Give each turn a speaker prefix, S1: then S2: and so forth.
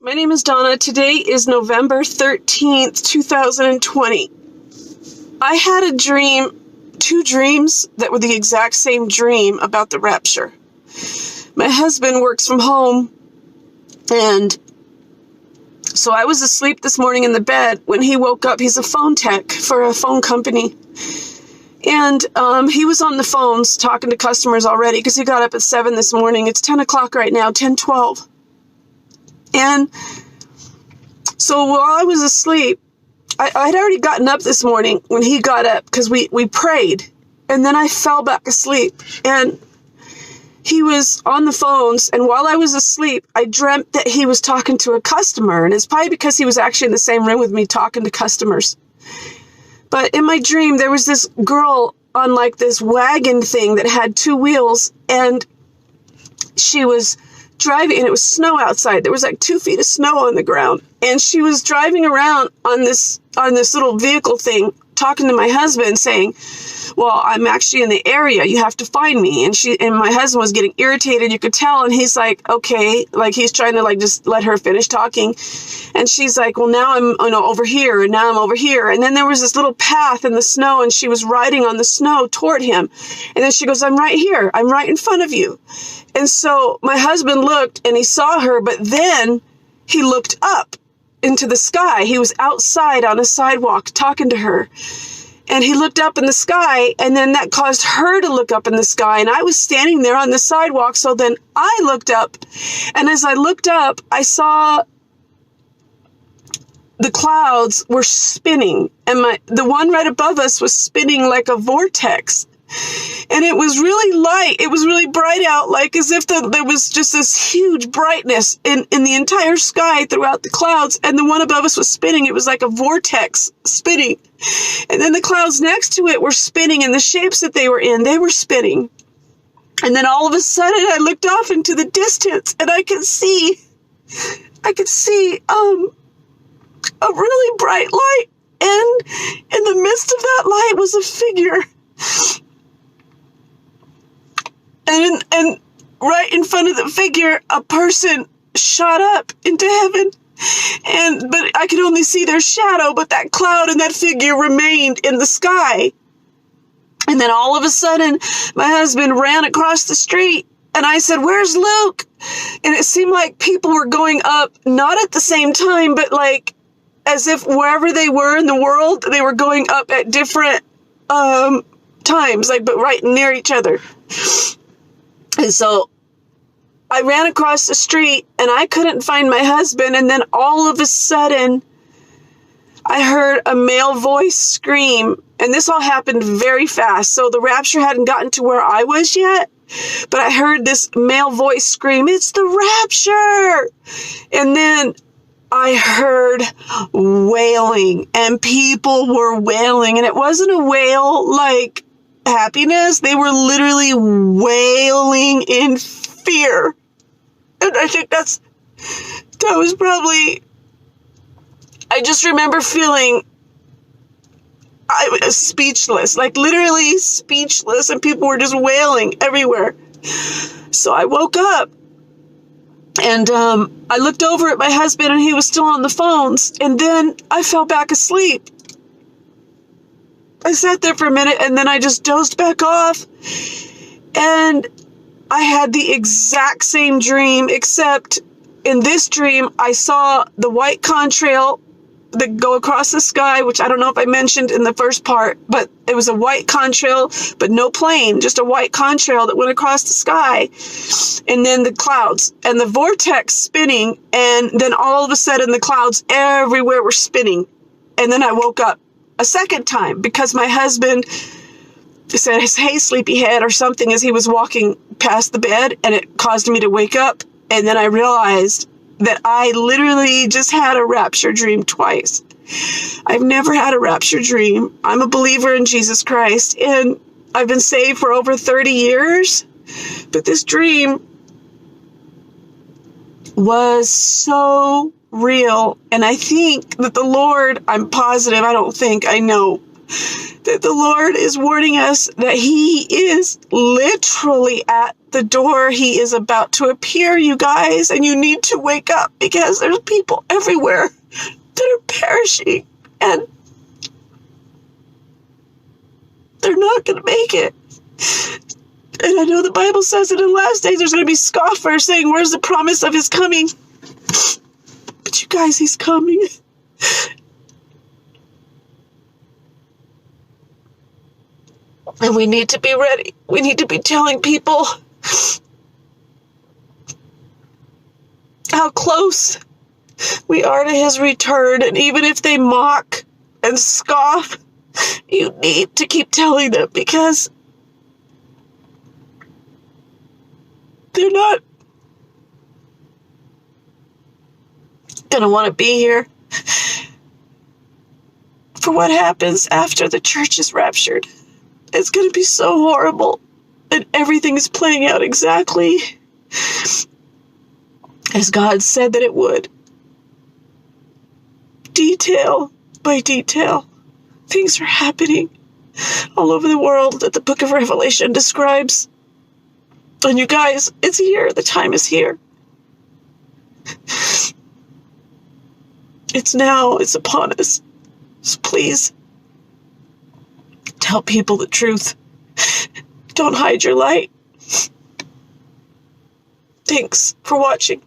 S1: My name is Donna. Today is November 13th, 2020. I had a dream, two dreams that were the exact same dream about the rapture. My husband works from home, and so I was asleep this morning in the bed. When he woke up, he's a phone tech for a phone company. And he was on the phones talking to customers already because he got up at 7 this morning. It's 10 o'clock right now, 10:12. And so while I was asleep, I'd already gotten up this morning when he got up because we prayed. And then I fell back asleep. And he was on the phones. And while I was asleep, I dreamt that he was talking to a customer. And it's probably because he was actually in the same room with me talking to customers. But in my dream, there was this girl on like this wagon thing that had two wheels, and she was driving, and it was snow outside. There was like 2 feet of snow on the ground, and she was driving around on this little vehicle thing, talking to my husband, saying, well, I'm actually in the area. You have to find me. And my husband was getting irritated. You could tell. And he's like, okay, like he's trying to like just let her finish talking. And she's like, well, now I'm over here, and now I'm over here. And then there was this little path in the snow, and she was riding on the snow toward him. And then she goes, I'm right here. I'm right in front of you. And so my husband looked, and he saw her, but then he looked up into the sky. He was outside on a sidewalk talking to her. And he looked up in the sky, and then that caused her to look up in the sky. And I was standing there on the sidewalk, so then I looked up. And as I looked up, I saw the clouds were spinning. And the one right above us was spinning like a vortex. And it was really light. It was really bright out, like as if there was just this huge brightness in the entire sky throughout the clouds. And the one above us was spinning. It was like a vortex spinning. And then the clouds next to it were spinning, and the shapes that they were in, they were spinning. And then all of a sudden I looked off into the distance, and I could see a really bright light. And in the midst of that light was a figure. And right in front of the figure, a person shot up into heaven. But I could only see their shadow, but that cloud and that figure remained in the sky. And then all of a sudden, my husband ran across the street, and I said, where's Luke? And it seemed like people were going up, not at the same time, but like as if wherever they were in the world, they were going up at different times, like, but right near each other. And so I ran across the street, and I couldn't find my husband. And then all of a sudden, I heard a male voice scream. And this all happened very fast. So the rapture hadn't gotten to where I was yet. But I heard this male voice scream, it's the rapture. And then I heard wailing, and people were wailing. And it wasn't a wail like happiness. They were literally wailing in fear. And I think that was probably, I just remember feeling I was speechless, like literally speechless, and people were just wailing everywhere. So I woke up, and I looked over at my husband, and he was still on the phones, and then I fell back asleep. I sat there for a minute, and then I just dozed back off, and I had the exact same dream, except in this dream, I saw the white contrail that go across the sky, which I don't know if I mentioned in the first part, but it was a white contrail, but no plane, just a white contrail that went across the sky, and then the clouds, and the vortex spinning, and then all of a sudden the clouds everywhere were spinning. And then I woke up a second time because my husband said, hey, sleepyhead, or something as he was walking past the bed, and it caused me to wake up. And then I realized that I literally just had a rapture dream twice. I've never had a rapture dream. I'm a believer in Jesus Christ, and I've been saved for over 30 years. But this dream was so real. And I think that the Lord, I'm positive, I don't think, I know, that the Lord is warning us that he is literally at the door. He is about to appear, you guys, and you need to wake up because there's people everywhere that are perishing and they're not going to make it. And I know the Bible says that in the last days there's going to be scoffers saying, where's the promise of his coming? But you guys, he's coming. And we need to be ready. We need to be telling people how close we are to his return. And even if they mock and scoff, you need to keep telling them because they're not going to want to be here for what happens after the church is raptured. It's going to be so horrible, and everything is playing out exactly as God said that it would. Detail by detail, things are happening all over the world that the book of Revelation describes. And you guys, it's here. The time is here. It's now. It's upon us. So please, tell people the truth. Don't hide your light. Thanks for watching.